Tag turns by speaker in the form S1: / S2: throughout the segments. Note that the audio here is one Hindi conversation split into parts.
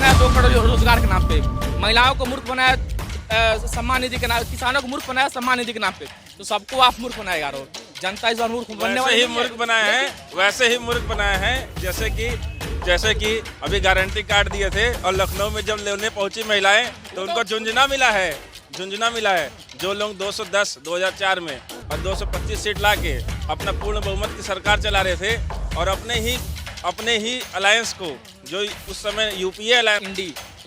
S1: बनाया 2 करोड़ रोजगार के नाम पे, महिलाओं को मूर्ख बनाया सम्मान निधि के नाम, किसानों को मूर्ख बनाया सम्मान निधि के नाम पे। तो सबको आप मूर्ख बनाए जा रहे हो, जनता इस बार मूर्ख बनने वाली
S2: ही मूर्ख बनाए हैं, वैसे ही मूर्ख बनाए हैं जैसे कि अभी गारंटी कार्ड दिए थे और लखनऊ में जब लेने पहुंची महिलाएं तो उनको झुंझुना मिला है। जो लोग 210 2004 में और 225 सीट लाके अपना पूर्ण बहुमत की सरकार चला रहे थे और अपने ही अलायंस को, जो उस समय यूपीए अलायंस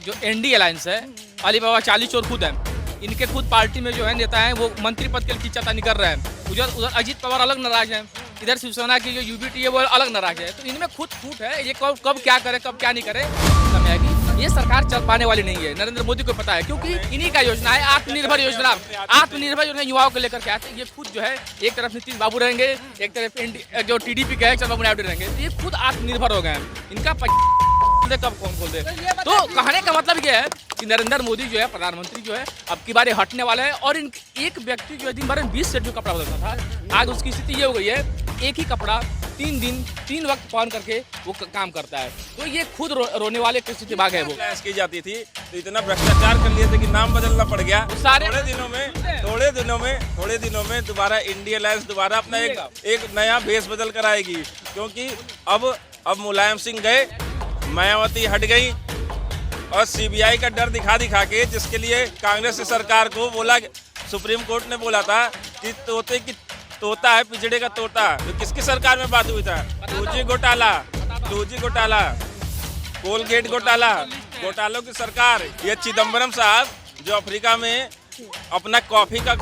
S1: जो एनडी अलायंस है, अली बाबा 40 चोर खुद हैं, इनके खुद पार्टी में जो है नेता हैं वो मंत्री पद के लिए खींचातानी कर रहे हैं। उधर अजीत पवार अलग नाराज हैं, इधर शिवसेना की जो यूबीटी है वो अलग नाराज है। तो इनमें खुद फूट है, ये कब क्या करे कब क्या नहीं करे समय आएगी। ये सरकार चल पाने वाली नहीं है, नरेंद्र मोदी को पता है, क्योंकि इन्हीं का योजना है आत्मनिर्भर योजना युवाओं को लेकर के आते हैं। ये खुद जो है एक तरफ नीतीश बाबू रहेंगे, एक तरफ जो टीडीपी के है चंद्रबाबू नायडू रहेंगे। तो ये खुद आत्मनिर्भर हो गए हैं, इनका कब कौन खोल दे। तो कहने का मतलब ये है कि नरेंद्र मोदी जो है प्रधानमंत्री जो है अब की बार हटने वाला है। और एक व्यक्ति जो है दिन भर में 20 सेट जो कपड़ा बदलता था, आज उसकी स्थिति ये हो गई है एक ही कपड़ा 3 दिन 3 वक्त पहन करके वो काम करता है। तो ये खुद रोने वाले स्थिति भाग है। वो
S2: की जाती थी तो इतना भ्रष्टाचार कर लिए थे कि नाम बदलना पड़ गया। थोड़े दिनों में दोबारा इंडिया अलायंस दोबारा अपना एक नया भेष बदल कर आएगी, क्योंकि अब मुलायम सिंह गए, मायावती हट गई और सीबीआई का डर दिखा के, जिसके लिए कांग्रेस सरकार को बोला, सुप्रीम कोर्ट ने बोला था कि तोता है पिछड़े का तोता। तो किसकी सरकार में बात हुई था? 2G घोटाला, कोलगेट घोटालों की सरकार। ये चिदम्बरम साहब जो अफ्रीका में अपना कॉफी का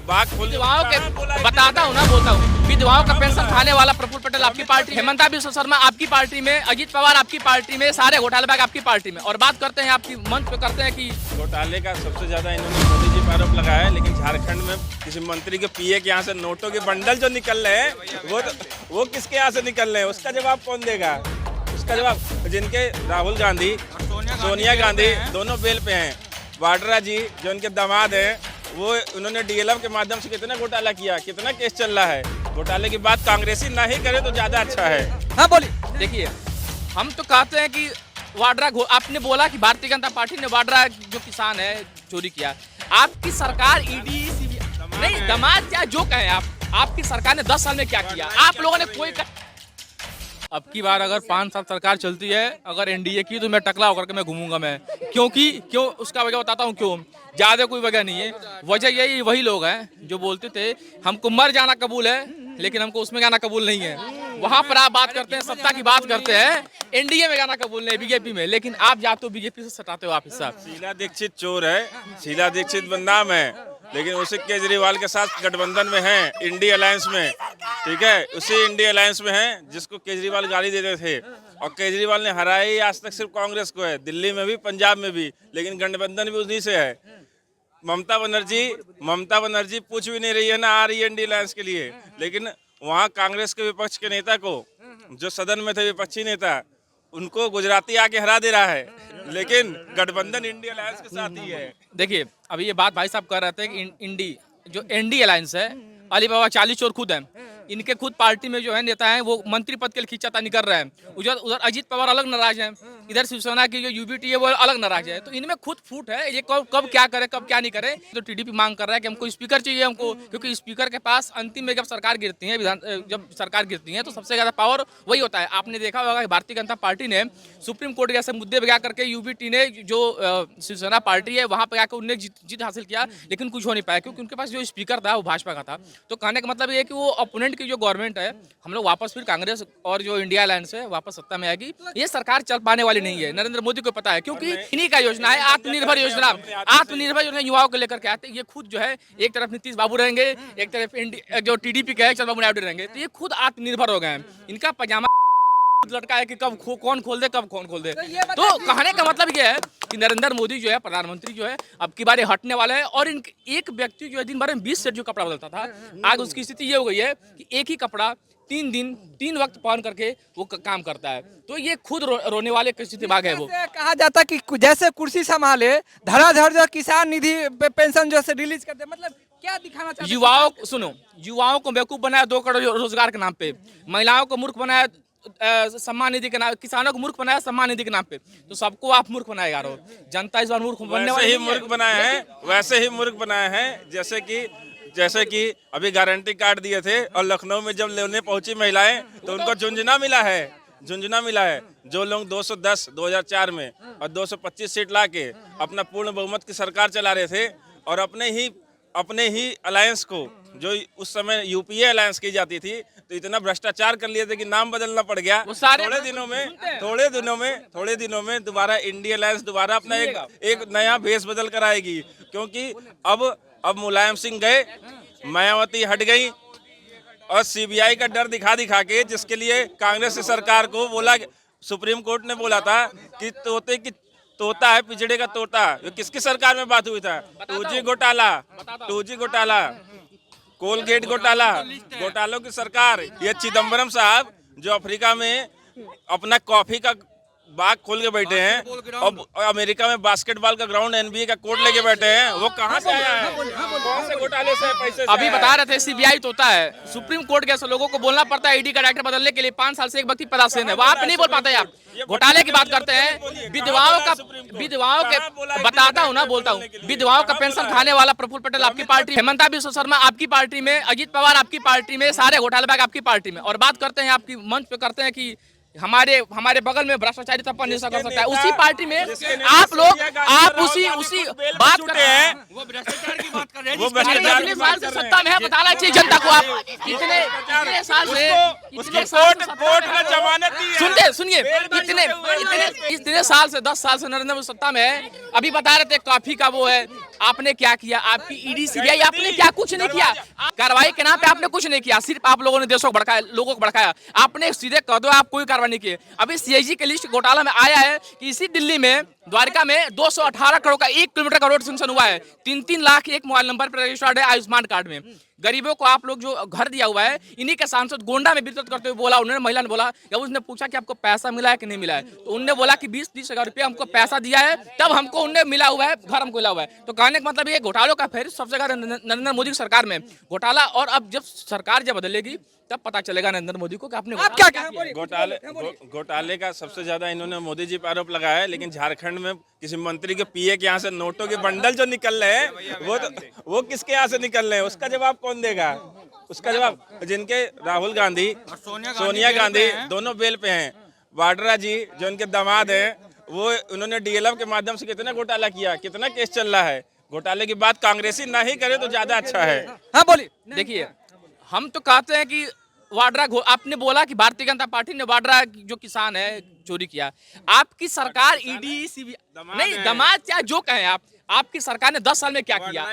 S2: बाग खोल
S1: बताता हूँ ना, बोलता हूँ, विधवाओं का पेंशन खाने वाला प्रफुल्ल पटेल आपकी पार्टी, हेमंता बिस्वा शर्मा आपकी पार्टी में, अजीत पवार आपकी पार्टी में, सारे घोटालेबाज आपकी पार्टी में। और बात करते हैं आपकी मंच पे करते हैं कि
S2: घोटाले का सबसे ज्यादा इन्होंने मोदी जी पर आरोप लगाया है। लेकिन झारखंड में किसी मंत्री के पीए के यहाँ से नोटों के बंडल जो निकल रहे हैं वो किसके यहाँ से निकल रहे हैं, उसका जवाब कौन देगा? उसका जवाब जिनके राहुल गांधी, सोनिया गांधी दोनों बेल पे हैं, वाड्रा जी जो उनके दामाद हैं, वो उन्होंने डीएलएफ के माध्यम से कितना घोटाला किया, कितना केस चल रहा है। घोटाले की बात कांग्रेसी ना ही करे तो ज्यादा अच्छा है।
S1: हाँ बोलिए। देखिए, हम तो कहते हैं कि वाड्रा, आपने बोला कि भारतीय जनता पार्टी ने वाड्रा जो किसान है चोरी किया। आपकी सरकार ईडी नहीं, दामाद क्या जो कहें आपकी सरकार ने 10 साल में क्या किया? आप लोगों ने कोई अब की बार अगर 5 साल सरकार चलती है, अगर एनडीए की, तो मैं टकला होकर के मैं घूमूंगा मैं। क्यों उसका वजह बताता हूँ क्यों। ज्यादा कोई वजह नहीं है, वजह यही वही लोग हैं जो बोलते थे हमको मर जाना कबूल है लेकिन हमको उसमें जाना कबूल नहीं है। वहां पर आप बात करते हैं, सत्ता की बात करते हैं, एनडीए में जाना कबूल नहीं, बीजेपी में, लेकिन आप जाते हो बीजेपी से सटाते हो आप हिस्सा।
S2: शीला दीक्षित चोर है, शीला दीक्षित बदनाम है, लेकिन उसी केजरीवाल के साथ गठबंधन में है, इंडिया अलायंस में, ठीक है, उसी इंडिया अलायंस में है जिसको केजरीवाल गाली देते थे। और केजरीवाल ने हराया ही आज तक सिर्फ कांग्रेस को है, दिल्ली में भी पंजाब में भी, लेकिन गठबंधन भी उन्हीं से है। ममता बनर्जी पूछ भी नहीं रही है, ना आ रही है इंडिया अलायंस के लिए, लेकिन वहाँ कांग्रेस के विपक्ष के नेता को, जो सदन में थे विपक्षी नेता, उनको गुजराती आके हरा दे रहा है, लेकिन गठबंधन इंडिया अलायंस के साथ ही है।
S1: देखिए, अभी ये बात भाई साहब कर रहे थे कि जो एनडी अलायंस है, अली बाबा 40 चोर खुद हैं, इनके खुद पार्टी में जो है नेता हैं वो मंत्री पद के लिए खींचातानी कर रहे हैं। उधर अजीत पवार अलग नाराज हैं, इधर शिवसेना की जो यूबीटी है वो अलग नाराज है। तो इनमें खुद फूट है, ये कब क्या करे कब क्या नहीं करे। तो टीडीपी मांग कर रहा है कि हमको स्पीकर चाहिए हमको, क्योंकि स्पीकर के पास अंतिम में जब सरकार गिरती है तो सबसे ज्यादा पावर वही होता है। आपने देखा होगा कि भारतीय जनता पार्टी ने सुप्रीम कोर्ट जैसे मुद्दे पे करके यूबीटी ने जो शिवसेना पार्टी है वहां पर जाकर उन्होंने जीत हासिल किया, लेकिन कुछ हो नहीं पाया क्योंकि उनके पास जो स्पीकर था वो भाजपा का था। तो कहने का मतलब ये है कि वो अपोनेंट की जो गवर्नमेंट है, हम लोग वापस फिर कांग्रेस और जो इंडिया अलायंस है वापस सत्ता में आएगी। ये सरकार चल पाने वाली नहीं है, नरेंद्र मोदी को पता है, क्योंकि इन्हीं का योजना है आत्मनिर्भर योजना युवाओं को लेकर के आते हैं। ये खुद जो है एक तरफ नीतीश बाबू रहेंगे, एक तरफ जो टीडीपी के है चंद्रबाबू नायडू रहेंगे। तो ये खुद आत्मनिर्भर हो गए हैं, इनका पजामा लटका है कि कब कौन खोल दे। तो कहने का मतलब ये है कि नरेंद्र मोदी जो है प्रधानमंत्री जो है अब की बार हटने वाला है। और एक व्यक्ति जो है दिन भर में 20 सेट जो कपड़ा बदलता था, आज उसकी स्थिति ये हो गई है कि एक ही कपड़ा 3 दिन 3 वक्त पहन करके वो काम करता है। तो ये खुद रोने वाले स्थिति भाग है। वो
S3: कहा जाता कि जैसे कुर्सी संभाले धड़ाधड़ जो किसान निधि पेंशन जो है रिलीज करते, मतलब क्या दिखाना चाहते?
S1: युवाओं को बेवकूफ बनाया 2 करोड़ रोजगार के नाम पे, महिलाओं को मूर्ख बनाया सम्मान निधि के नाम, किसानों को मूर्ख बनाया सम्मान निधि के नाम पे, तो सबको आप मूर्ख बनाए जा रहे हो। जनता इस बार मूर्ख बनने
S2: वैसे
S1: वाली
S2: ही
S1: नहीं है।
S2: मूर्ख बनाए हैं, वैसे ही मूर्ख बनाए हैं जैसे कि अभी गारंटी कार्ड दिए थे और लखनऊ में जब लेने पहुंची महिलाएं तो उनको झुंझुना मिला है। जो लोग 210 2004 में और 225 सीट लाके अपना पूर्ण बहुमत की सरकार चला रहे थे और अपने ही अलायंस को, जो उस समय यूपीए अलायंस की जाती थी, तो इतना भ्रष्टाचार कर लिए थे कि नाम बदलना पड़ गया।
S1: वो सारे
S2: थोड़े दिनों में दोबारा इंडिया अलायंस दोबारा अपना एक नया भेष बदल कर आएगी, क्योंकि अब मुलायम सिंह गए, मायावती हट गई और सीबीआई का डर दिखा के, जिसके लिए कांग्रेस सरकार को बोला, सुप्रीम कोर्ट ने बोला था कि तोता है पिछड़े का तोता। ये किसकी सरकार में बात हुई था? 2G घोटाला, कोलगेट घोटालों की सरकार। ये चिदम्बरम साहब जो अफ्रीका में अपना कॉफी का बाग खोल के बैठे हैं और अमेरिका में बास्केटबॉल का ग्राउंड NBA का कोर्ट लेके बैठे हैं, वो कहाँ से आया है? कौन से घोटाले से पैसे से
S1: अभी
S2: आया
S1: बता रहे थे सीबीआई तो होता है, सुप्रीम कोर्ट के लोगों को बोलना पड़ता है ईडी का डायरेक्टर बदलने के लिए 5 साल से एक व्यक्ति पदासीन है, वो आप नहीं बोल पाते हैं। आप घोटाले की बात करते हैं, विधवाओं के बताता हूँ ना, बोलता हूँ, विधवाओं का पेंशन खाने वाला प्रफुल्ल पटेल आपकी पार्टी, हेमंता बिश्व शर्मा आपकी पार्टी में, अजीत पवार आपकी पार्टी में, सारे घोटालेबाज आपकी पार्टी में। और बात करते हैं आपकी मंच पे करते हैं कि हमारे बगल में भ्रष्टाचारी तब नहीं कर सकता है, उसी पार्टी में आप लोग आप उसी बात कर रहे हैं, वो भ्रष्टाचार की बात कर रहे हैं।
S2: वो भ्रष्टाचार
S1: कितने साल से सत्ता में है बताना चाहिए जनता को। आप कितने साल से
S2: कोर्ट ने जमानत दी है।
S1: सुनिए इतने साल से 10 साल से नरेंद्र मोदी सत्ता में है। अभी बता रहे थे कॉफी का वो है, आपने क्या किया? आपकी ईडी सीबीआई आपने क्या? कुछ नहीं किया। कार्रवाई के नाम पे आपने कुछ नहीं किया, सिर्फ आप लोगों ने देशों को भड़काया, लोगों को भड़काया। आपने सीधे कह दो आप कोई कार्रवाई नहीं किए। अभी सीएजी के लिस्ट घोटाला में आया है कि इसी दिल्ली में द्वारका में 218 करोड़ का 1 किलोमीटर का रोड सेंक्शन हुआ है। 3-3 लाख एक मोबाइल नंबर पर रजिस्टर्ड है आयुष्मान कार्ड में। गरीबों को आप लोग जो घर दिया हुआ है, इन्हीं के सांसद गोंडा में वितरित करते हुए बोला, उन्होंने महिला ने बोला, जब उसने पूछा कि आपको पैसा मिला है कि नहीं मिला है, तो उन्होंने बोला कि 20-30 हजार रुपया हमको पैसा दिया है, तब हमको उन्हें मिला हुआ है, घर हमको मिला हुआ है। तो कहने का मतलब ये घोटालों का फेर सबसे ज्यादा नरेंद्र मोदी की सरकार में घोटाला। और अब जब सरकार जब बदलेगी तब पता चलेगा नरेंद्र मोदी को कि आपने
S3: आप क्या
S2: घोटाले का सबसे ज्यादा इन्होंने मोदी जी पर आरोप लगाया है, लेकिन झारखंड में किसी मंत्री के पीए के यहाँ से नोटों के बंडल जो निकल रहे हैं, वो किसके यहाँ से निकल रहे हैं? उसका जवाब कौन देगा? उसका जवाब जिनके राहुल गांधी, सोनिया गांधी दोनों बेल पे हैं। वाड्रा जी जो इनके दामाद हैं, वो उन्होंने DLF के माध्यम से कितना घोटाला किया, कितना केस चल रहा है। घोटाले की बात कांग्रेसी ना ही करे तो ज्यादा अच्छा है।
S3: हाँ बोलिए।
S1: देखिए, हम तो कहते हैं कि वाड्रा, आपने बोला कि भारतीय जनता पार्टी ने वाड्रा जो किसान है चोरी किया। आपकी सरकार ईडी सीबीआई नहीं, दामाद क्या जो कहें आप, आपकी सरकार ने 10 साल में क्या किया?